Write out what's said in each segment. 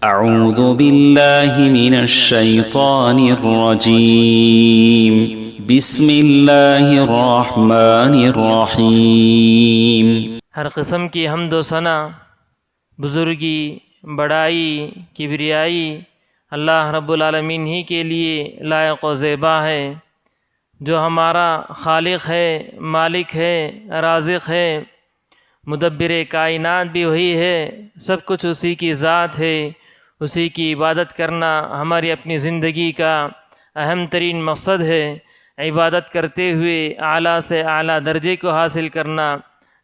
أعوذ بالله من الشيطان الرجيم بسم الله الرحمن الرحيم۔ ہر قسم کی حمد و ثنا، بزرگی، بڑائی، کبریائی اللہ رب العالمین ہی کے لیے لائق و زیبا ہے، جو ہمارا خالق ہے، مالک ہے، رازق ہے، مدبر کائنات بھی وہی ہے، سب کچھ اسی کی ذات ہے۔ اسی کی عبادت کرنا ہماری اپنی زندگی کا اہم ترین مقصد ہے۔ عبادت کرتے ہوئے اعلیٰ سے اعلیٰ درجے کو حاصل کرنا،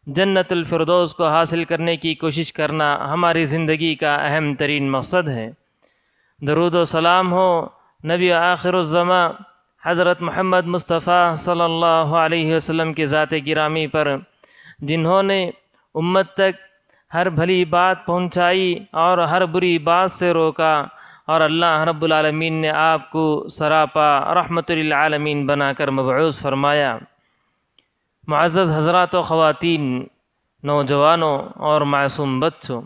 جنت الفردوس کو حاصل کرنے کی کوشش کرنا ہماری زندگی کا اہم ترین مقصد ہے۔ درود و سلام ہو نبی آخر الزماں حضرت محمد مصطفیٰ صلی اللہ علیہ وسلم کے ذات گرامی پر، جنہوں نے امت تک ہر بھلی بات پہنچائی اور ہر بری بات سے روکا، اور اللہ رب العالمین نے آپ کو سراپا رحمت للعالمین بنا کر مبعوث فرمایا۔ معزز حضرات و خواتین، نوجوانوں اور معصوم بچوں،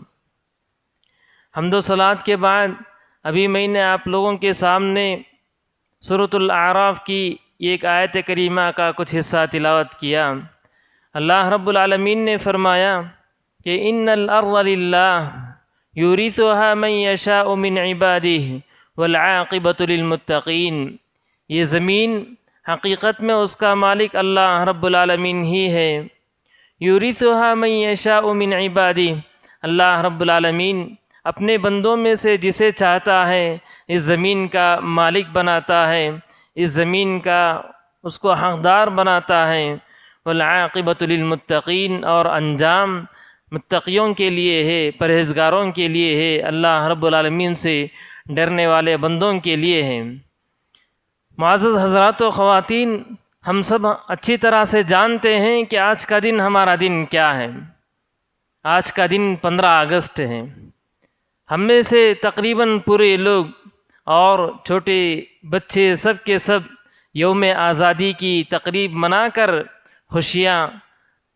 حمد و صلوات کے بعد ابھی میں نے آپ لوگوں کے سامنے سورۃ الاعراف کی ایک آیت کریمہ کا کچھ حصہ تلاوت کیا۔ اللہ رب العالمین نے فرمایا کہ ان الارض للہ یورثها من یشاء من عباده والعاقبۃ للمتقین، یہ زمین حقیقت میں اس کا مالک اللہ رب العالمین ہی ہے۔ یورثها من یشاء من عباده، اللہ رب العالمین اپنے بندوں میں سے جسے چاہتا ہے اس زمین کا مالک بناتا ہے، اس زمین کا اس کو حقدار بناتا ہے۔ والعاقبۃ للمتقین، اور انجام متقیوں کے لیے ہے، پرہیزگاروں کے لیے ہے، اللہ رب العالمین سے ڈرنے والے بندوں کے لیے ہے۔ معزز حضرات و خواتین، ہم سب اچھی طرح سے جانتے ہیں کہ آج کا دن ہمارا دن کیا ہے۔ آج کا دن 15 اگست ہے۔ ہم میں سے تقریباً پورے لوگ اور چھوٹے بچے سب کے سب یوم آزادی کی تقریب منا کر خوشیاں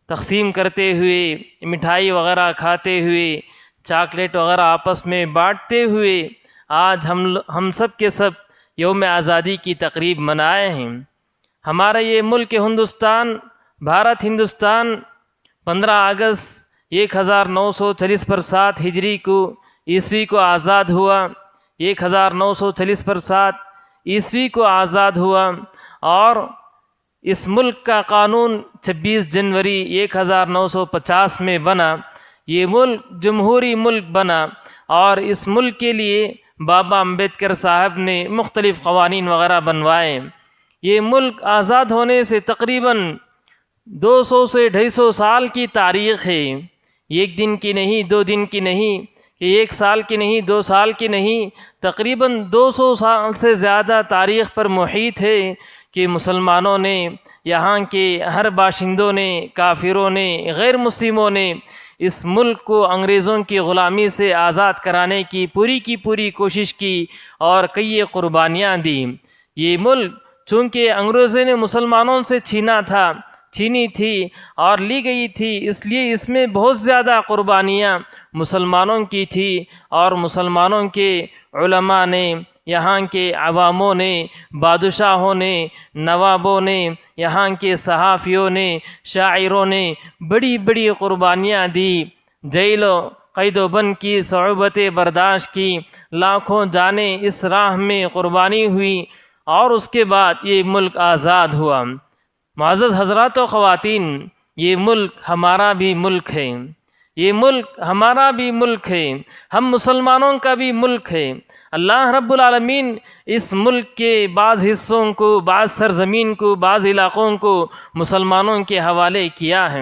تقسیم کرتے ہوئے، مٹھائی وغیرہ کھاتے ہوئے، چاکلیٹ وغیرہ آپس میں بانٹتے ہوئے آج ہم سب کے سب یوم آزادی کی تقریب منائے ہیں۔ ہمارا یہ ملک ہندوستان، بھارت ہندوستان 15 اگست 1940 پر 7 ہجری کو عیسوی کو آزاد ہوا، 1940 پر 7 عیسوی کو آزاد ہوا، اور اس ملک کا قانون 26 جنوری 1950 میں بنا۔ یہ ملک جمہوری ملک بنا، اور اس ملک کے لیے بابا امبیڈکر صاحب نے مختلف قوانین وغیرہ بنوائے۔ یہ ملک آزاد ہونے سے تقریباً 200 سے 250 سال کی تاریخ ہے، ایک دن کی نہیں، 2 دن کی نہیں، کہ 1 سال کی نہیں، 2 سال کی نہیں، تقریباً 200 سال سے زیادہ تاریخ پر محیط ہے کہ مسلمانوں نے، یہاں کے ہر باشندوں نے، کافروں نے، غیر مسلموں نے اس ملک کو انگریزوں کی غلامی سے آزاد کرانے کی پوری کوشش کی اور کئی قربانیاں دیں۔ یہ ملک چونکہ انگریزوں نے مسلمانوں سے چھینی تھی اور لی گئی تھی، اس لیے اس میں بہت زیادہ قربانیاں مسلمانوں کی تھی، اور مسلمانوں کے علماء نے، یہاں کے عواموں نے، بادشاہوں نے، نوابوں نے، یہاں کے صحافیوں نے، شاعروں نے بڑی قربانیاں دی، جیل و قید و بند کی صعوبتیں برداشت کی، لاکھوں جانیں اس راہ میں قربانی ہوئی، اور اس کے بعد یہ ملک آزاد ہوا۔ معزز حضرات و خواتین، یہ ملک ہمارا بھی ملک ہے، یہ ملک ہمارا بھی ملک ہے، ہم مسلمانوں کا بھی ملک ہے۔ اللہ رب العالمین اس ملک کے بعض حصوں کو، بعض سرزمین کو، بعض علاقوں کو مسلمانوں کے حوالے کیا ہے۔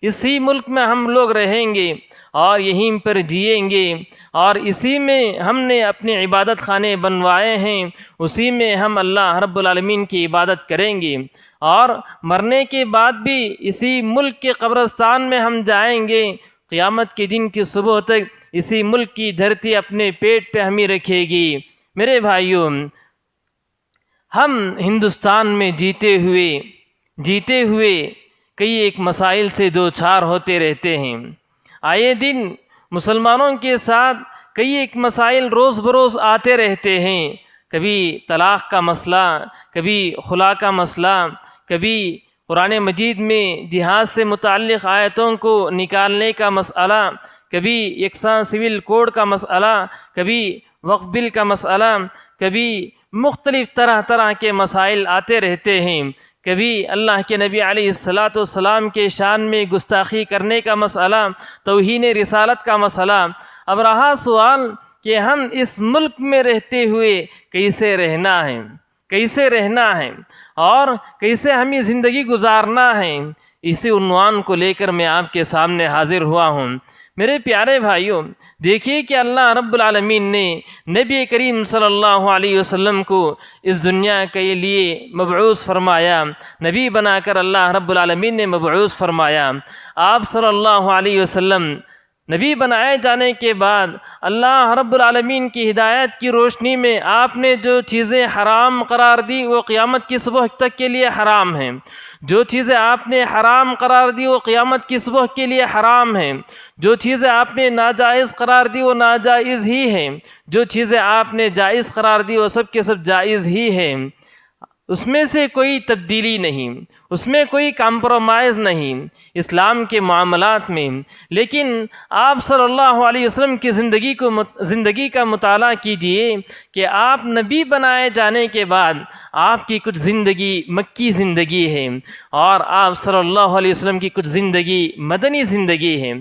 اسی ملک میں ہم لوگ رہیں گے اور یہیں پر جئیں گے، اور اسی میں ہم نے اپنے عبادت خانے بنوائے ہیں، اسی میں ہم اللہ رب العالمین کی عبادت کریں گے، اور مرنے کے بعد بھی اسی ملک کے قبرستان میں ہم جائیں گے۔ قیامت کے دن کی صبح تک اسی ملک کی دھرتی اپنے پیٹ پہ ہمیں رکھے گی۔ میرے بھائیوں، ہم ہندوستان میں جیتے ہوئے کئی ایک مسائل سے دوچار ہوتے رہتے ہیں۔ آئے دن مسلمانوں کے ساتھ کئی ایک مسائل روز بروز آتے رہتے ہیں، کبھی طلاق کا مسئلہ، کبھی خلا کا مسئلہ، کبھی قرآن مجید میں جہاد سے متعلق آیتوں کو نکالنے کا مسئلہ، کبھی یکساں سول کوڈ کا مسئلہ، کبھی وقف بل کا مسئلہ، کبھی مختلف طرح طرح کے مسائل آتے رہتے ہیں، کبھی اللہ کے نبی علیہ السلام کے شان میں گستاخی کرنے کا مسئلہ، توہین رسالت کا مسئلہ۔ اب رہا سوال کہ ہم اس ملک میں رہتے ہوئے کیسے رہنا ہے، کیسے رہنا ہے اور کیسے ہمیں زندگی گزارنا ہے، اسی عنوان کو لے کر میں آپ کے سامنے حاضر ہوا ہوں۔ میرے پیارے بھائیوں، دیکھیے کہ اللہ رب العالمین نے نبی کریم صلی اللہ علیہ وسلم کو اس دنیا کے لیے مبعوث فرمایا، نبی بنا کر اللہ رب العالمین نے مبعوث فرمایا۔ آپ صلی اللہ علیہ وسلم نبی بنائے جانے کے بعد اللہ رب العالمین کی ہدایت کی روشنی میں آپ نے جو چیزیں حرام قرار دی وہ قیامت کی صبح تک کے لیے حرام ہیں، جو چیزیں آپ نے حرام قرار دی وہ قیامت کی صبح کے لیے حرام ہیں، جو چیزیں آپ نے ناجائز قرار دی وہ ناجائز ہی ہیں، جو چیزیں آپ نے جائز قرار دی وہ سب کے سب جائز ہی ہیں، اس میں سے کوئی تبدیلی نہیں، اس میں کوئی کمپرومائز نہیں اسلام کے معاملات میں۔ لیکن آپ صلی اللہ علیہ وسلم کی زندگی کا مطالعہ کیجئے کہ آپ نبی بنائے جانے کے بعد آپ کی کچھ زندگی مکی زندگی ہے اور آپ صلی اللہ علیہ وسلم کی کچھ زندگی مدنی زندگی ہے۔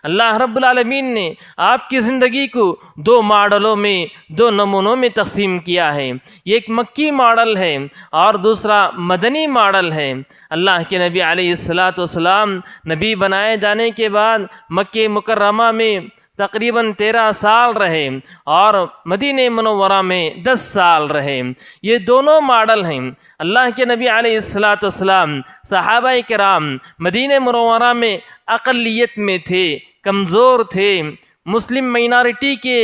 اللہ رب العالمین نے آپ کی زندگی کو دو ماڈلوں میں، دو نمونوں میں تقسیم کیا ہے، ایک مکی ماڈل ہے اور دوسرا مدنی ماڈل ہے۔ اللہ کے نبی علیہ السلام نبی بنائے جانے کے بعد مکہ مکرمہ میں تقریباً 13 سال رہے اور مدینہ منورہ میں 10 سال رہے۔ یہ دونوں ماڈل ہیں۔ اللہ کے نبی علیہ السلام صحابہ کرام مدینہ منورہ میں اقلیت میں تھے، کمزور تھے، مسلم مائنارٹی کے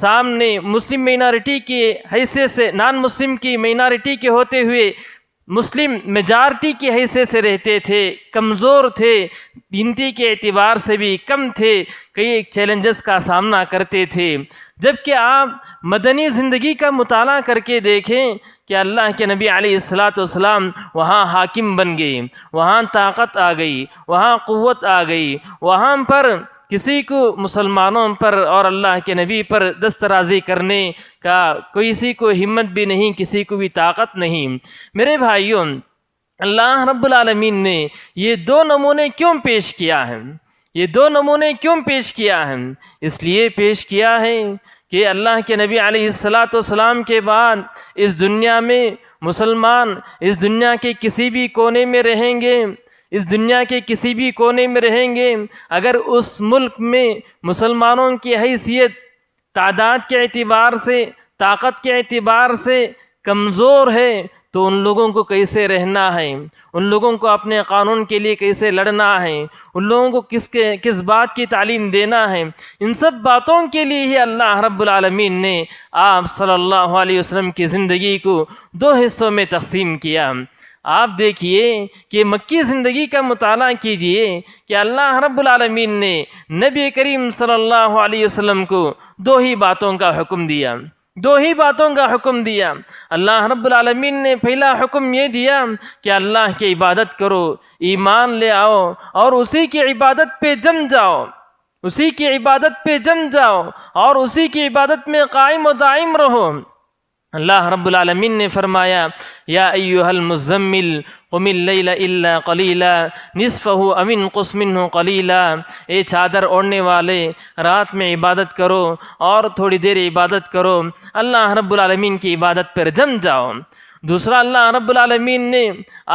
سامنے، مسلم مائنارٹی کی حیثیت سے، نان مسلم کی مائنارٹی کے ہوتے ہوئے مسلم میجارٹی کی حیثیت سے رہتے تھے، کمزور تھے، گنتی کے اعتبار سے بھی کم تھے، کئی چیلنجز کا سامنا کرتے تھے۔ جبکہ آپ مدنی زندگی کا مطالعہ کر کے دیکھیں کہ اللہ کے نبی علیہ السلام وہاں حاکم بن گئے، وہاں طاقت آ گئی، وہاں قوت آ گئی، وہاں پر کسی کو مسلمانوں پر اور اللہ کے نبی پر دسترازی کرنے کا کسی کو ہمت بھی نہیں، کسی کو بھی طاقت نہیں۔ میرے بھائیوں، اللہ رب العالمین نے یہ دو نمونے کیوں پیش کیا ہے؟ یہ دو نمونے کیوں پیش کیا ہے؟ اس لیے پیش کیا ہے کہ اللہ کے نبی علیہ السلام کے بعد اس دنیا میں مسلمان اس دنیا کے کسی بھی کونے میں رہیں گے، اس دنیا کے کسی بھی کونے میں رہیں گے، اگر اس ملک میں مسلمانوں کی حیثیت تعداد کے اعتبار سے، طاقت کے اعتبار سے کمزور ہے تو ان لوگوں کو کیسے رہنا ہے، ان لوگوں کو اپنے قانون کے لیے کیسے لڑنا ہے، ان لوگوں کو کس بات کی تعلیم دینا ہے، ان سب باتوں کے لیے ہی اللہ رب العالمین نے آپ صلی اللہ علیہ وسلم کی زندگی کو دو حصوں میں تقسیم کیا۔ آپ دیکھیے کہ مکی زندگی کا مطالعہ کیجئے کہ اللہ رب العالمین نے نبی کریم صلی اللہ علیہ وسلم کو دو ہی باتوں کا حکم دیا، دو ہی باتوں کا حکم دیا۔ اللہ رب العالمین نے پہلا حکم یہ دیا کہ اللہ کی عبادت کرو، ایمان لے آؤ اور اسی کی عبادت پہ جم جاؤ، اسی کی عبادت پہ جم جاؤ اور اسی کی عبادت میں قائم و دائم رہو۔ اللہ رب العالمین نے فرمایا یا ایھا المزمل قم اللیل الا قلیلا نصفہ او انقص منہ قلیلا، اے چادر اوڑھنے والے رات میں عبادت کرو اور تھوڑی دیر عبادت کرو، اللہ رب العالمین کی عبادت پر جم جاؤ۔ دوسرا، اللہ رب العالمین نے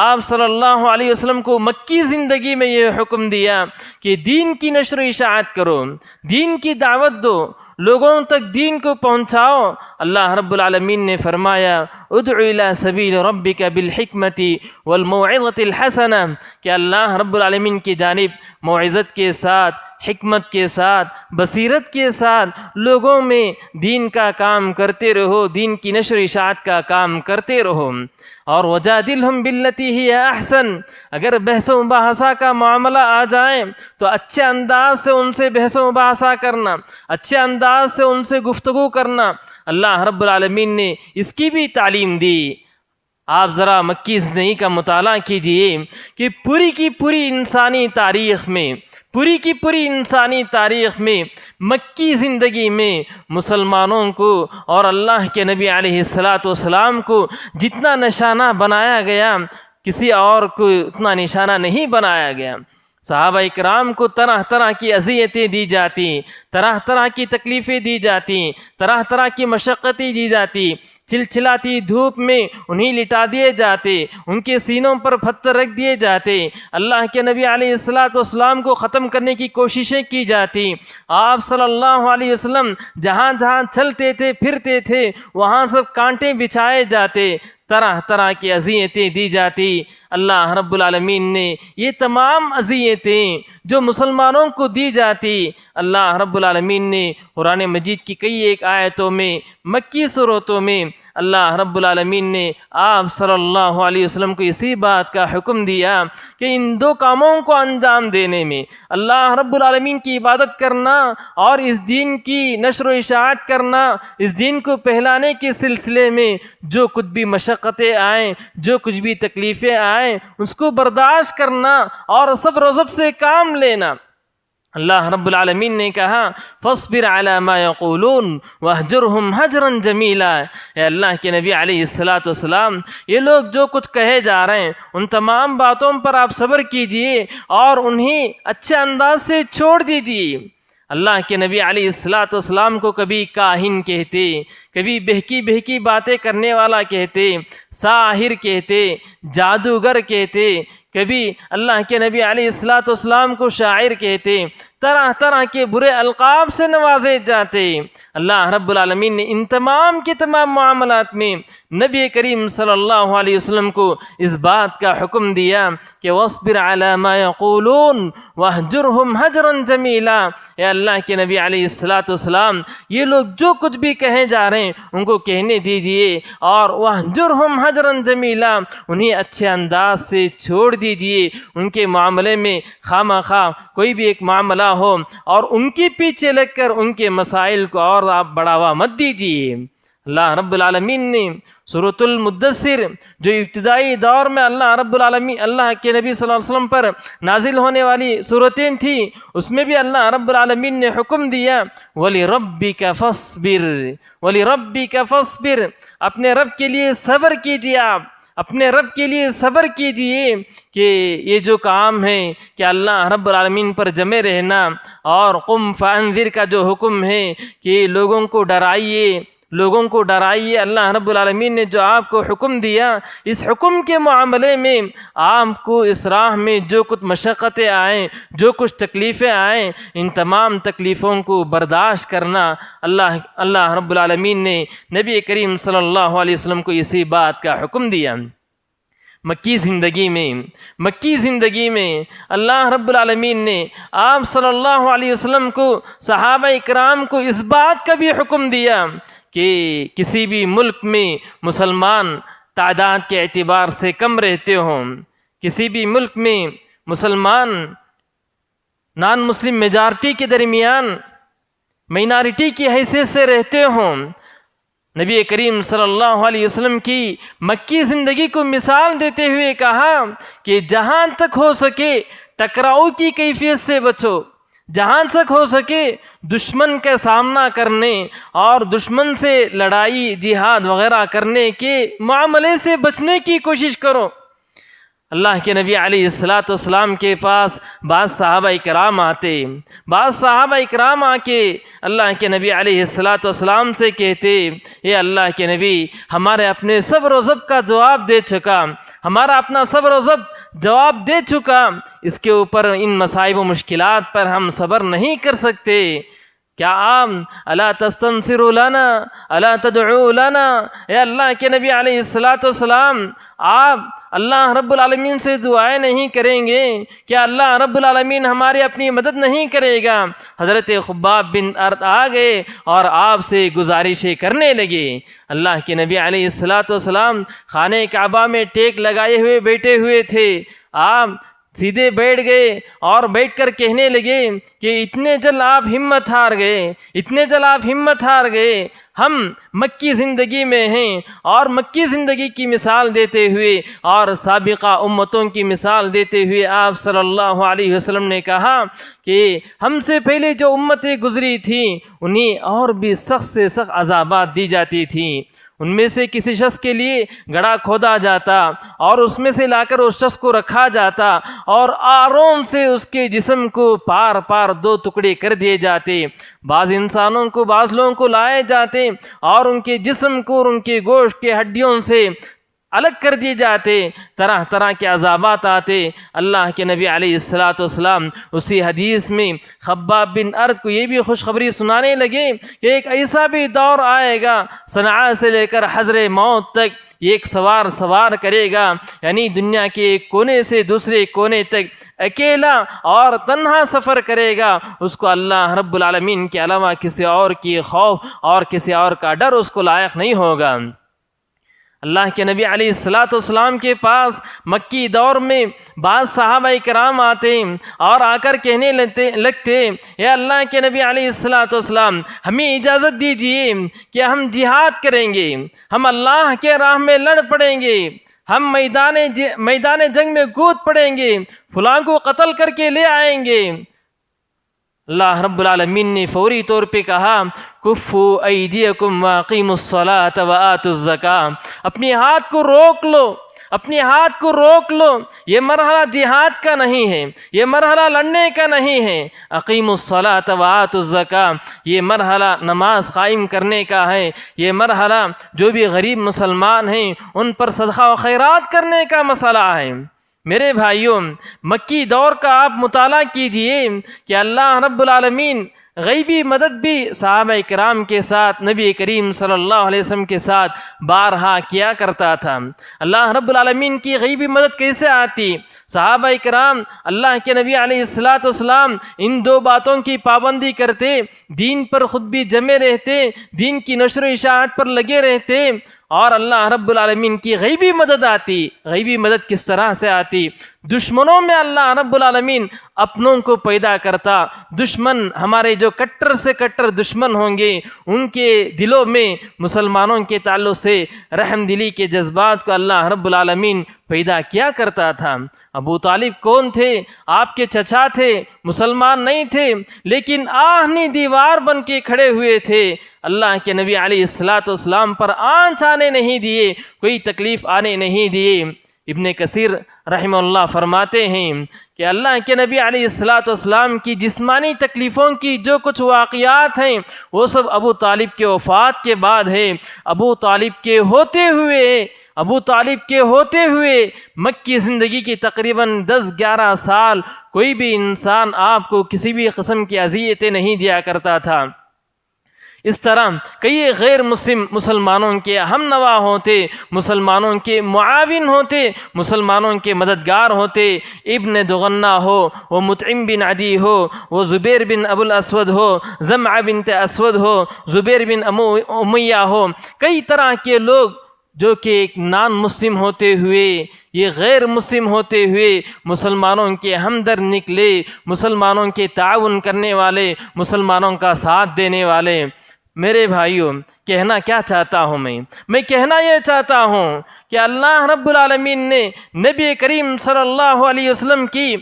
آپ صلی اللہ علیہ وسلم کو مکی زندگی میں یہ حکم دیا کہ دین کی نشر و اشاعت کرو، دین کی دعوت دو، لوگوں تک دین کو پہنچاؤ۔ اللہ رب العالمین نے فرمایا ادع الی سبیل ربک بالحکمت والموعظۃ الحسنہ، کہ اللہ رب العالمین کی جانب موعظت کے ساتھ، حکمت کے ساتھ بصیرت کے ساتھ لوگوں میں دین کا کام کرتے رہو، دین کی نشر و اشاعت کا کام کرتے رہو۔ اور وجادلہم باللتی ہی احسن، اگر بحث و مباحثہ کا معاملہ آ جائیں تو اچھے انداز سے ان سے بحث و مباحثہ کرنا، اچھے انداز سے ان سے گفتگو کرنا۔ اللہ رب العالمین نے اس کی بھی تعلیم دی۔ آپ ذرا مکی زندگی کا مطالعہ کیجئے کہ پوری کی پوری انسانی تاریخ میں، پوری کی پوری انسانی تاریخ میں مکی زندگی میں مسلمانوں کو اور اللہ کے نبی علیہ السلام کو جتنا نشانہ بنایا گیا کسی اور کو اتنا نشانہ نہیں بنایا گیا۔ صحابہ اکرام کو طرح طرح کی اذیتیں دی جاتی، طرح طرح کی تکلیفیں دی جاتی، طرح طرح کی مشقتیں دی جاتی، چلچلاتی دھوپ میں انہیں لٹا دیے جاتے، ان کے سینوں پر پتھر رکھ دیے جاتے، اللہ کے نبی علیہ السلام کو ختم کرنے کی کوششیں کی جاتی۔ آپ صلی اللہ علیہ وسلم جہاں جہاں چلتے تھے پھرتے تھے وہاں سب کانٹے بچھائے جاتے، طرح طرح کی اذیتیں دی جاتی۔ اللہ رب العالمین نے یہ تمام اذیتیں جو مسلمانوں کو دی جاتی، اللہ رب العالمین نے قرآن مجید کی کئی ایک آیتوں میں، مکی سورتوں میں اللہ رب العالمین نے آپ صلی اللہ علیہ وسلم کو اسی بات کا حکم دیا کہ ان دو کاموں کو انجام دینے میں، اللہ رب العالمین کی عبادت کرنا اور اس دین کی نشر و اشاعت کرنا، اس دین کو پھیلانے کے سلسلے میں جو کچھ بھی مشقتیں آئیں، جو کچھ بھی تکلیفیں آئیں، اس کو برداشت کرنا اور صبر و ضبط سے کام لینا۔ اللہ رب العالمین نے کہا فاصبر علی ما یقولون واہجرہم ہجرا جمیلا۔ اے اللہ کے نبی علیہ السلام، یہ لوگ جو کچھ کہے جا رہے ہیں ان تمام باتوں پر آپ صبر کیجئے اور انہیں اچھے انداز سے چھوڑ دیجئے۔ اللہ کے نبی علیہ السلام کو کبھی کاہن کہتے، کبھی بہکی بہکی باتیں کرنے والا کہتے، ساحر کہتے، جادوگر کہتے، کبھی اللہ کے نبی علیہ السلام کو شاعر کہتے، طرح طرح کے برے القاب سے نوازے جاتے۔ اللہ رب العالمین نے ان تمام کے تمام معاملات میں نبی کریم صلی اللہ علیہ وسلم کو اس بات کا حکم دیا کہ وَاصْبِرْ عَلَى مَا يَقُولُونَ وَاهْجُرْهُمْ هَجْرًا جَمِيلًا۔ اے اللہ کے نبی علیہ السلام، یہ لوگ جو کچھ بھی کہے جا رہے ہیں ان کو کہنے دیجئے اور وَاهْجُرْهُمْ هَجْرًا جَمِيلًا، انہیں اچھے انداز سے چھوڑ دیجئے۔ ان کے معاملے میں خواہ کوئی بھی ایک معاملہ ہو اور ان کے پیچھے لگ کر ان کے مسائل کو اور آپ بڑھاوا مت دیجئے۔ اللہ رب العالمین نے سورۃ المدثر جو ابتدائی دور میں اللہ رب العالمین اللہ کے نبی صلی اللہ علیہ وسلم پر نازل ہونے والی صورتیں تھیں، اس میں بھی اللہ رب العالمین نے حکم دیا وَلِرَبِّكَ فَاصْبِرْ وَلِرَبِّكَ فَاصْبِرْ، اپنے رب کے لیے صبر کیجئے، آپ اپنے رب کے لیے صبر کیجئے کہ یہ جو کام ہے کہ اللہ رب العالمین پر جمع رہنا اور قم فانذر کا جو حکم ہے کہ لوگوں کو ڈرائیے، اللہ رب العالمین نے جو آپ کو حکم دیا، اس حکم کے معاملے میں آپ کو اس راہ میں جو کچھ مشقتیں آئیں، جو کچھ تکلیفیں آئیں، ان تمام تکلیفوں کو برداشت کرنا۔ اللہ رب العالمین نے نبی کریم صلی اللہ علیہ وسلم کو اسی بات کا حکم دیا۔ مکی زندگی میں اللہ رب العالمین نے آپ صلی اللہ علیہ وسلم کو، صحابہ اکرام کو اس بات کا بھی حکم دیا کہ کسی بھی ملک میں مسلمان تعداد کے اعتبار سے کم رہتے ہوں، کسی بھی ملک میں مسلمان نان مسلم میجارٹی کے درمیان مائنارٹی کی حیثیت سے رہتے ہوں، نبی کریم صلی اللہ علیہ وسلم کی مکی زندگی کو مثال دیتے ہوئے کہا کہ جہاں تک ہو سکے ٹکراؤ کی کیفیت سے بچو، جہاں تک ہو سکے دشمن کا سامنا کرنے اور دشمن سے لڑائی جہاد وغیرہ کرنے کے معاملے سے بچنے کی کوشش کرو۔ اللہ کے نبی علیہ السلام کے پاس بعض صحابہ اکرام آ کے اللہ کے نبی علیہ السلام سے کہتے، اے اللہ کے نبی، ہمارے اپنے صبر و ضبط کا جواب دے چکا، ہمارا اپنا صبر و ضبط جواب دے چکا، اس کے اوپر ان مصائب و مشکلات پر ہم صبر نہیں کر سکتے۔ کیا آپ الا تستنصروا لنا الا تدعوا لنا، اے اللہ کے نبی علیہ السلام آپ اللہ رب العالمین سے دعائیں نہیں کریں گے؟ کیا اللہ رب العالمین ہماری اپنی مدد نہیں کرے گا؟ حضرت خباب بن ارت آ گئے اور آپ سے گزارشیں کرنے لگے۔ اللہ کے نبی علیہ السلام خانہ کعبہ میں ٹیک لگائے ہوئے بیٹھے ہوئے تھے، آپ سیدھے بیٹھ گئے اور بیٹھ کر کہنے لگے کہ اتنے جلد آپ ہمت ہار گئے، اتنے جلد آپ ہمت ہار گئے، ہم مکی زندگی میں ہیں اور مکی زندگی کی مثال دیتے ہوئے اور سابقہ امتوں کی مثال دیتے ہوئے آپ صلی اللہ علیہ وسلم نے کہا کہ ہم سے پہلے جو امتیں گزری تھیں انہیں اور بھی سخت سے سخت عذابات دی جاتی تھیں، ان میں سے کسی شخص کے لیے گڑھا کھودا جاتا اور اس میں سے لا کر اس شخص کو رکھا جاتا اور آرون سے اس کے جسم کو پار پار دو ٹکڑے کر دیے جاتے، بعض انسانوں کو بعض لوگوں کو لائے جاتے اور ان کے جسم کو اور ان کے گوشت کے ہڈیوں سے الگ کر دیے جاتے، طرح طرح کے عذابات آتے۔ اللہ کے نبی علیہ السلام اسی حدیث میں خباب بن ارت کو یہ بھی خوشخبری سنانے لگے کہ ایک ایسا بھی دور آئے گا صنعاء سے لے کر حضر موت تک ایک سوار کرے گا، یعنی دنیا کے ایک کونے سے دوسرے کونے تک اکیلا اور تنہا سفر کرے گا، اس کو اللہ رب العالمین کے علاوہ کسی اور کی خوف اور کسی اور کا ڈر اس کو لائق نہیں ہوگا۔ اللہ کے نبی علیہ السلام کے پاس مکی دور میں بعض صحابہ کرام آتے اور آ کر کہنے لگتے اے اللہ کے نبی علیہ السلام ہمیں اجازت دیجیے کہ ہم جہاد کریں گے، ہم اللہ کے راہ میں لڑ پڑیں گے، ہم میدان جنگ میں کود پڑیں گے، فلاں کو قتل کر کے لے آئیں گے۔ اللہ رب العالمین نے فوری طور پہ کہا کفو ایدیکم واقیموا الصلاۃ وآتوا الزکاۃ، اپنے ہاتھ کو روک لو، اپنے ہاتھ کو روک لو، یہ مرحلہ جہاد کا نہیں ہے، یہ مرحلہ لڑنے کا نہیں ہے، اقیموا الصلاۃ وآتوا الزکاۃ، یہ مرحلہ نماز قائم کرنے کا ہے، یہ مرحلہ جو بھی غریب مسلمان ہیں ان پر صدقہ و خیرات کرنے کا مسئلہ ہے۔ میرے بھائیوں، مکی دور کا آپ مطالعہ کیجئے کہ اللہ رب العالمین غیبی مدد بھی صحابہ کرام کے ساتھ نبی کریم صلی اللہ علیہ وسلم کے ساتھ بارہا کیا کرتا تھا۔ اللہ رب العالمین کی غیبی مدد کیسے آتی؟ صحابہ کرام اللہ کے نبی علیہ السلام ان دو باتوں کی پابندی کرتے، دین پر خود بھی جمے رہتے، دین کی نشر و اشاعت پر لگے رہتے، اور اللہ رب العالمین کی غیبی مدد آتی۔ غیبی مدد کس طرح سے آتی؟ دشمنوں میں اللہ رب العالمین اپنوں کو پیدا کرتا، دشمن ہمارے جو کٹر سے کٹر دشمن ہوں گے ان کے دلوں میں مسلمانوں کے تعلق سے رحم دلی کے جذبات کو اللہ رب العالمین پیدا کیا کرتا تھا۔ ابو طالب کون تھے؟ آپ کے چچا تھے، مسلمان نہیں تھے، لیکن آہنی دیوار بن کے کھڑے ہوئے تھے، اللہ کے نبی علیہ السلام پر آنچ آنے نہیں دیے، کوئی تکلیف آنے نہیں دیے۔ ابن کثیر رحمہ اللہ فرماتے ہیں کہ اللہ کے نبی علیہ السلام کی جسمانی تکلیفوں کی جو کچھ واقعات ہیں وہ سب ابو طالب کے وفات کے بعد ہے۔ ابو طالب کے ہوتے ہوئے مکی زندگی کی تقریباً 10-11 سال کوئی بھی انسان آپ کو کسی بھی قسم کی اذیتیں نہیں دیا کرتا تھا۔ اس طرح کئی غیر مسلمانوں کے ہم نوا ہوتے، مسلمانوں کے معاون ہوتے، مسلمانوں کے مددگار ہوتے۔ ابن دغنہ ہو، وہ مطعم بن عدی ہو، وہ زبیر بن ابو الاسود ہو، زمعہ بنت اسود ہو، زبیر بن امیہ ہو، کئی طرح کے لوگ جو کہ ایک نان مسلم ہوتے ہوئے، یہ غیر مسلم ہوتے ہوئے مسلمانوں کے ہمدرد نکلے، مسلمانوں کے تعاون کرنے والے، مسلمانوں کا ساتھ دینے والے۔ میرے بھائیوں، کہنا کیا چاہتا ہوں میں کہنا یہ چاہتا ہوں کہ اللہ رب العالمین نے نبی کریم صلی اللہ علیہ وسلم کی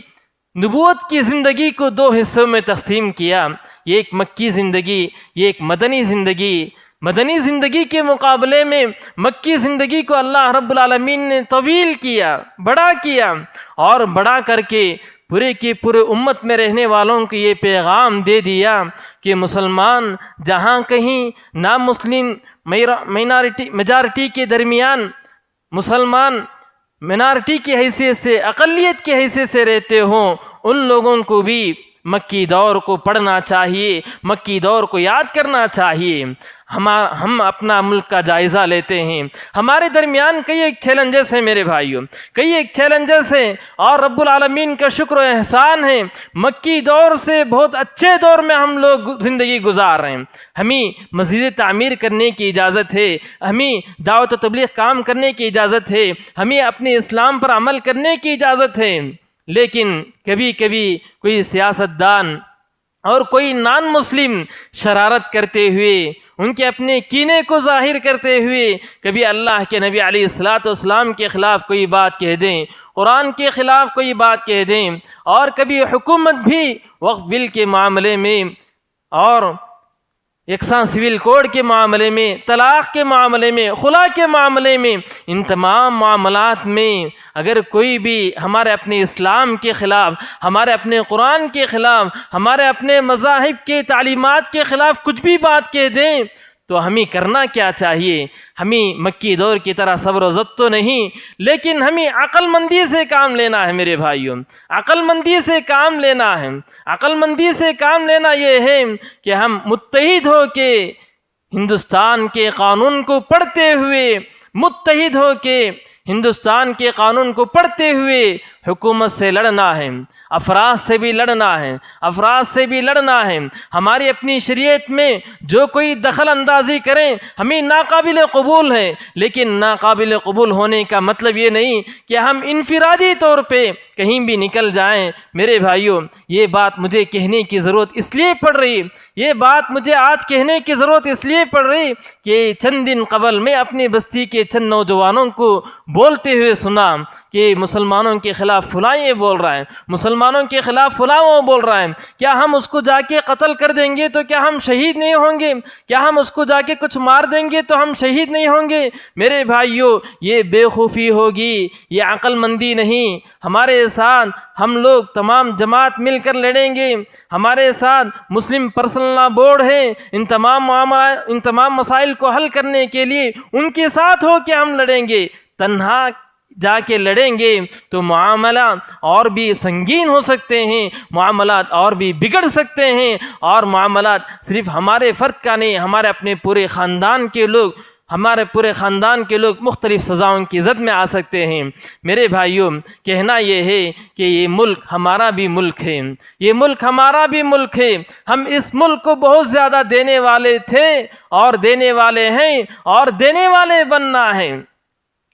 نبوت کی زندگی کو 2 حصوں میں تقسیم کیا، یہ ایک مکی زندگی، یہ ایک مدنی زندگی۔ مدنی زندگی کے مقابلے میں مکی زندگی کو اللہ رب العالمین نے طویل کیا، بڑا کیا، اور بڑا کر کے پورے کی پورے امت میں رہنے والوں کو یہ پیغام دے دیا کہ مسلمان جہاں کہیں نام مسلم میجارٹی کے درمیان مسلمان مینارٹی کی حیثیت سے، اقلیت کی حیثیت سے رہتے ہوں، ان لوگوں کو بھی مکی دور کو پڑھنا چاہیے، مکی دور کو یاد کرنا چاہیے۔ ہم اپنا ملک کا جائزہ لیتے ہیں، ہمارے درمیان کئی ایک چیلنجز ہیں میرے بھائیوں، کئی ایک چیلنجز ہیں، اور رب العالمین کا شکر و احسان ہے مکی دور سے بہت اچھے دور میں ہم لوگ زندگی گزار رہے ہیں۔ ہمیں مزید تعمیر کرنے کی اجازت ہے، ہمیں دعوت و تبلیغ کام کرنے کی اجازت ہے، ہمیں اپنے اسلام پر عمل کرنے کی اجازت ہے، لیکن کبھی کبھی کوئی سیاستدان اور کوئی نان مسلم شرارت کرتے ہوئے، ان کے اپنے کینے کو ظاہر کرتے ہوئے کبھی اللہ کے نبی علیہ الصلاۃ والسلام کے خلاف کوئی بات کہہ دیں، قرآن کے خلاف کوئی بات کہہ دیں، اور کبھی حکومت بھی وقف بل کے معاملے میں اور یکساں سول کوڈ کے معاملے میں، طلاق کے معاملے میں، خلا کے معاملے میں، ان تمام معاملات میں اگر کوئی بھی ہمارے اپنے اسلام کے خلاف، ہمارے اپنے قرآن کے خلاف، ہمارے اپنے مذاہب کے تعلیمات کے خلاف کچھ بھی بات کہہ دیں تو ہمیں کرنا کیا چاہیے؟ ہمیں مکی دور کی طرح صبر و ضبط تو نہیں، لیکن ہمیں عقل مندی سے کام لینا ہے میرے بھائیوں، عقل مندی سے کام لینا ہے۔ عقل مندی سے کام لینا یہ ہے کہ ہم متحد ہو کے ہندوستان کے قانون کو پڑھتے ہوئے، متحد ہو کے ہندوستان کے قانون کو پڑھتے ہوئے حکومت سے لڑنا ہے، افراد سے بھی لڑنا ہے، افراد سے بھی لڑنا ہے۔ ہماری اپنی شریعت میں جو کوئی دخل اندازی کریں ہمیں ناقابل قبول ہے، لیکن ناقابل قبول ہونے کا مطلب یہ نہیں کہ ہم انفرادی طور پہ کہیں بھی نکل جائیں۔ میرے بھائیوں، یہ بات مجھے کہنے کی ضرورت اس لیے پڑ رہی، یہ بات مجھے آج کہنے کی ضرورت اس لیے پڑ رہی کہ چند دن قبل میں اپنی بستی کے چند نوجوانوں کو بولتے ہوئے سنا کہ مسلمانوں کے خلاف فلاں یہ بول رہا ہے، مسلمانوں کے خلاف فلاں وہ بول رہا ہے، کیا ہم اس کو جا کے قتل کر دیں گے تو کیا ہم شہید نہیں ہوں گے؟ کیا ہم اس کو جا کے کچھ مار دیں گے تو ہم شہید نہیں ہوں گے؟ میرے بھائیوں، یہ بے خوفی ہوگی، یہ عقل مندی نہیں۔ ہمارے ساتھ ہم لوگ تمام جماعت مل کر لڑیں گے، ہمارے ساتھ مسلم پرسنل لا بورڈ ہے، ان تمام مسائل کو حل کرنے کے لیے ان کے ساتھ ہو کے ہم لڑیں گے۔ تنہا جا کے لڑیں گے تو معاملات اور بھی سنگین ہو سکتے ہیں، معاملات اور بھی بگڑ سکتے ہیں، اور معاملات صرف ہمارے فرد کا نہیں، ہمارے اپنے پورے خاندان کے لوگ مختلف سزاؤں کی زد میں آ سکتے ہیں۔ میرے بھائیوں، کہنا یہ ہے کہ یہ ملک ہمارا بھی ملک ہے، یہ ملک ہمارا بھی ملک ہے۔ ہم اس ملک کو بہت زیادہ دینے والے تھے اور دینے والے ہیں اور دینے والے بننا ہے،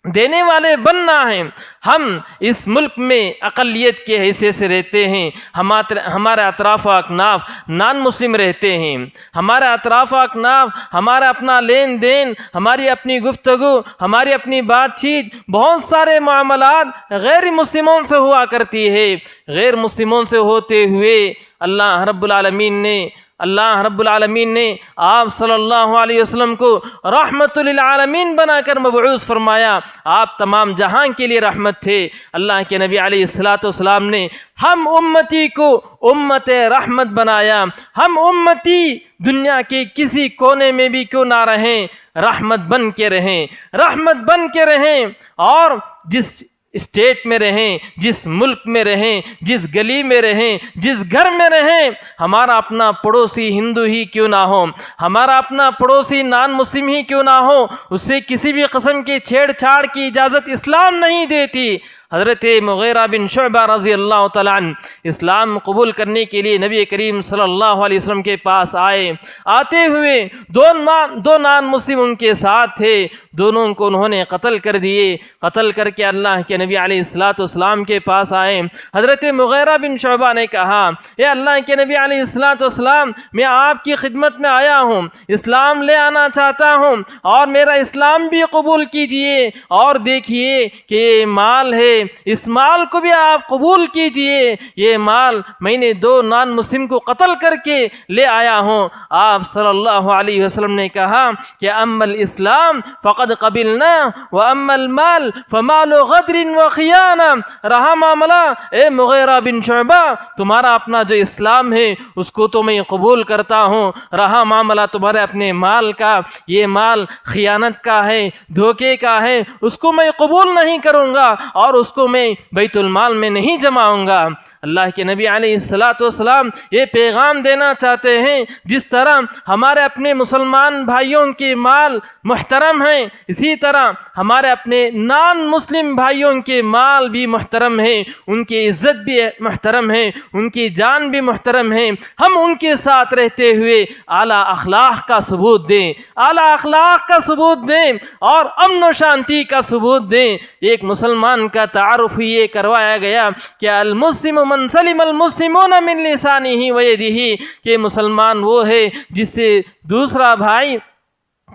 دینے والے بننا ہے۔ ہم اس ملک میں اقلیت کے حیثیت سے رہتے ہیں، ہمارے اطراف و اکناف نان مسلم رہتے ہیں، ہمارے اطراف و اکناف ہمارا اپنا لین دین، ہماری اپنی گفتگو، ہماری اپنی بات چیت، بہت سارے معاملات غیر مسلموں سے ہوا کرتی ہے۔ غیر مسلموں سے ہوتے ہوئے اللہ رب العالمین نے آپ صلی اللہ علیہ وسلم کو رحمت للعالمین بنا کر مبعوث فرمایا۔ آپ تمام جہاں کے لیے رحمت تھے۔ اللہ کے نبی علیہ الصلاۃ والسلام نے ہم امتی کو امت رحمت بنایا۔ ہم امتی دنیا کے کسی کونے میں بھی کیوں نہ رہیں، رحمت بن کے رہیں، رحمت بن کے رہیں، اور جس اسٹیٹ میں رہیں، جس ملک میں رہیں، جس گلی میں رہیں، جس گھر میں رہیں، ہمارا اپنا پڑوسی ہندو ہی کیوں نہ ہو، ہمارا اپنا پڑوسی نان مسلم ہی کیوں نہ ہو، اس سے کسی بھی قسم کی چھیڑ چھاڑ کی اجازت اسلام نہیں دیتی۔ حضرت مغیرہ بن شعبہ رضی اللہ تعالیٰ عنہ اسلام قبول کرنے کے لیے نبی کریم صلی اللہ علیہ وسلم کے پاس آئے۔ آتے ہوئے دو نان مسلم ان کے ساتھ تھے، دونوں کو انہوں نے قتل کر دیے۔ قتل کر کے اللہ کے نبی علیہ الصلاۃ والسلام کے پاس آئے۔ حضرت مغیرہ بن شعبہ نے کہا، اے اللہ کے نبی علیہ الصلاۃ والسلام، میں آپ کی خدمت میں آیا ہوں، اسلام لے آنا چاہتا ہوں، اور میرا اسلام بھی قبول کیجئے، اور دیکھیے کہ یہ مال ہے، اس مال کو بھی آپ قبول کیجئے۔ یہ مال میں نے دو نان مسلم کو قتل کر کے لے آیا ہوں۔ آپ صلی اللہ علیہ وسلم نے کہا کہ اما الاسلام فقد قبلنا واما المال فمال غدر وخیانہ۔ رہا معاملہ اے مغیرہ بن شعبہ، تمہارا اپنا جو اسلام ہے اس کو تو میں قبول کرتا ہوں، رہا معاملہ تمہارے اپنے مال کا، یہ مال خیانت کا ہے، دھوکے کا ہے، اس کو میں قبول نہیں کروں گا، اور اس کو میں بیت المال میں نہیں جماؤں گا۔ اللہ کے نبی علیہ السلام یہ پیغام دینا چاہتے ہیں جس طرح ہمارے اپنے مسلمان بھائیوں کے مال محترم ہیں، اسی طرح ہمارے اپنے نان مسلم بھائیوں کے مال بھی محترم ہیں، ان کی عزت بھی محترم ہے، ان کی جان بھی محترم ہے۔ ہم ان کے ساتھ رہتے ہوئے اعلیٰ اخلاق کا ثبوت دیں، اعلیٰ اخلاق کا ثبوت دیں اور امن و شانتی کا ثبوت دیں۔ ایک مسلمان کا تعارف یہ کروایا گیا کہ المسلم من سلم المسلمون من لسانہ و یدہ، کہ مسلمان وہ ہے جس سے دوسرا بھائی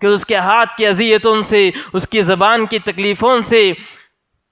کہ اس کے ہاتھ کی اذیتوں سے، اس کی زبان کی تکلیفوں سے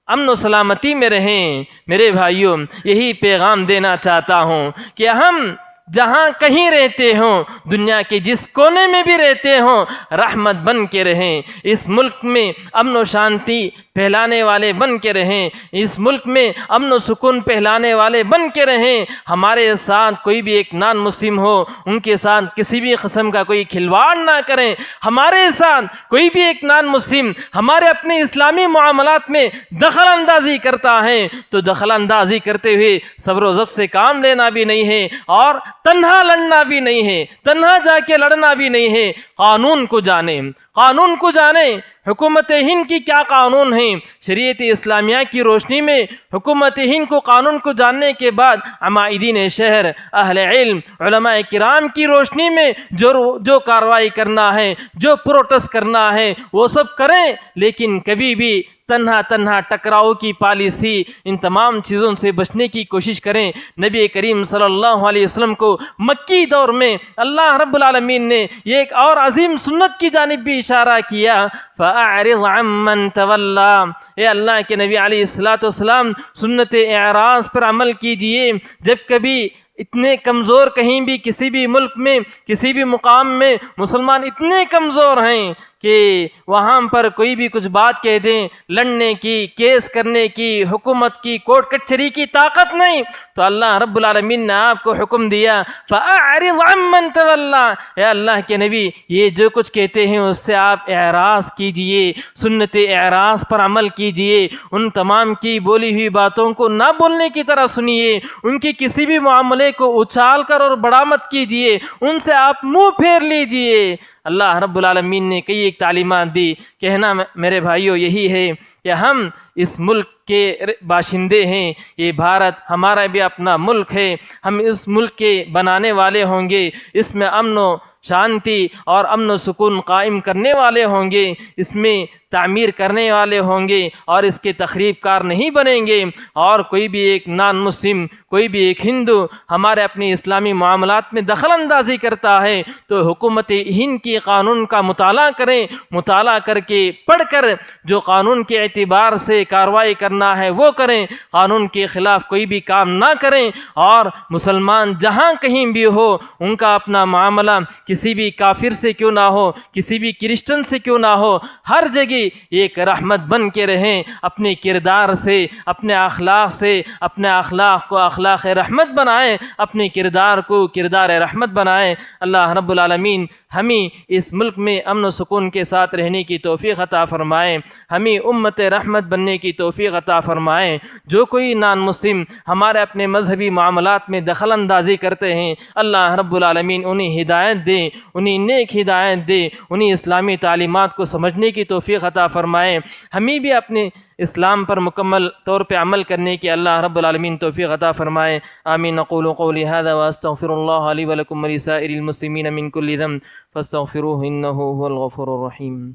امن و سلامتی میں رہیں۔ میرے بھائیوں، یہی پیغام دینا چاہتا ہوں کہ ہم جہاں کہیں رہتے ہوں، دنیا کے جس کونے میں بھی رہتے ہوں، رحمت بن کے رہیں، اس ملک میں امن و شانتی پھیلانے والے بن کے رہیں، اس ملک میں امن و سکون پھیلانے والے بن کے رہیں۔ ہمارے ساتھ کوئی بھی ایک نان مسلم ہو، ان کے ساتھ کسی بھی قسم کا کوئی کھلواڑ نہ کریں۔ ہمارے ساتھ کوئی بھی ایک نان مسلم ہمارے اپنے اسلامی معاملات میں دخل اندازی کرتا ہے تو دخل اندازی کرتے ہوئے صبر و ضبط سے کام لینا بھی نہیں ہے اور تنہا لڑنا بھی نہیں ہے، تنہا جا کے لڑنا بھی نہیں ہے۔ قانون کو جانیں، قانون کو جانیں۔ حکومت ہند کی کیا قانون ہیں؟ شریعت اسلامیہ کی روشنی میں حکومت ہند کو قانون کو جاننے کے بعد عمائدین شہر، اہل علم، علماء کرام کی روشنی میں جو کارروائی کرنا ہے، جو پروٹیسٹ کرنا ہے وہ سب کریں، لیکن کبھی بھی تنہا ٹکراؤ کی پالیسی، ان تمام چیزوں سے بچنے کی کوشش کریں۔ نبی کریم صلی اللہ علیہ وسلم کو مکی دور میں اللہ رب العالمین نے یہ ایک اور عظیم سنت کی جانب بھی اشارہ کیا، فَأَعْرِضْ عَمَّنْ تَوَلَّى، اے اللہ کے نبی علیہ السلام سنت اعراض پر عمل کیجئے۔ جب کبھی اتنے کمزور کہیں بھی کسی بھی ملک میں کسی بھی مقام میں مسلمان اتنے کمزور ہیں کہ وہاں پر کوئی بھی کچھ بات کہہ دیں، لڑنے کی، کیس کرنے کی، حکومت کی، کورٹ کچہری کی طاقت نہیں، تو اللہ رب العالمین نے آپ کو حکم دیا فَأَعْرِضْ عَمَّنْ تَوَلَّى، اے اللہ کے نبی یہ جو کچھ کہتے ہیں اس سے آپ اعراض کیجئے، سنت اعراض پر عمل کیجئے، ان تمام کی بولی ہوئی باتوں کو نہ بولنے کی طرح سنیے، ان کی کسی بھی معاملے کو اچھال کر اور بڑا مت کیجئے، ان سے آپ منہ پھیر لیجئے۔ اللہ رب العالمین نے کئی ایک تعلیمات دی۔ کہنا میرے بھائیوں یہی ہے کہ ہم اس ملک کے باشندے ہیں، یہ بھارت ہمارا بھی اپنا ملک ہے، ہم اس ملک کے بنانے والے ہوں گے، اس میں امن و شانتی اور امن و سکون قائم کرنے والے ہوں گے، اس میں تعمیر کرنے والے ہوں گے اور اس کے تخریب کار نہیں بنیں گے۔ اور کوئی بھی ایک نان مسلم، کوئی بھی ایک ہندو ہمارے اپنے اسلامی معاملات میں دخل اندازی کرتا ہے تو حکومت ہند کی قانون کا مطالعہ کریں، مطالعہ کر کے پڑھ کر جو قانون کے اعتبار سے کارروائی کرنا ہے وہ کریں، قانون کے خلاف کوئی بھی کام نہ کریں۔ اور مسلمان جہاں کہیں بھی ہو ان کا اپنا معاملہ کسی بھی کافر سے کیوں نہ ہو، کسی بھی کرسچن سے کیوں نہ ہو، ہر جگہ ایک رحمت بن کے رہیں، اپنے کردار سے، اپنے اخلاق سے، اپنے اخلاق کو اخلاق رحمت بنائیں، اپنے کردار کو کردار رحمت بنائیں۔ اللہ رب العالمین ہمیں اس ملک میں امن و سکون کے ساتھ رہنے کی توفیق عطا فرمائیں، ہمیں امت رحمت بننے کی توفیق عطا فرمائیں۔ جو کوئی نان مسلم ہمارے اپنے مذہبی معاملات میں دخل اندازی کرتے ہیں، اللہ رب العالمین انہیں ہدایت دیں، انہیں نیک ہدایت دیں، انہیں اسلامی تعلیمات کو سمجھنے کی توفیق عطا فرمائیں۔ ہمیں بھی اپنے اسلام پر مکمل طور پہ عمل کرنے کی اللہ رب العالمین توفیق عطا فرمائے۔ آمین۔ اقول قولی ھذا واستغفر اللہ لی ولکم ولسائر المسلمین من کل ذنب فاستغفروہ انہ هو الغفور الرحیم۔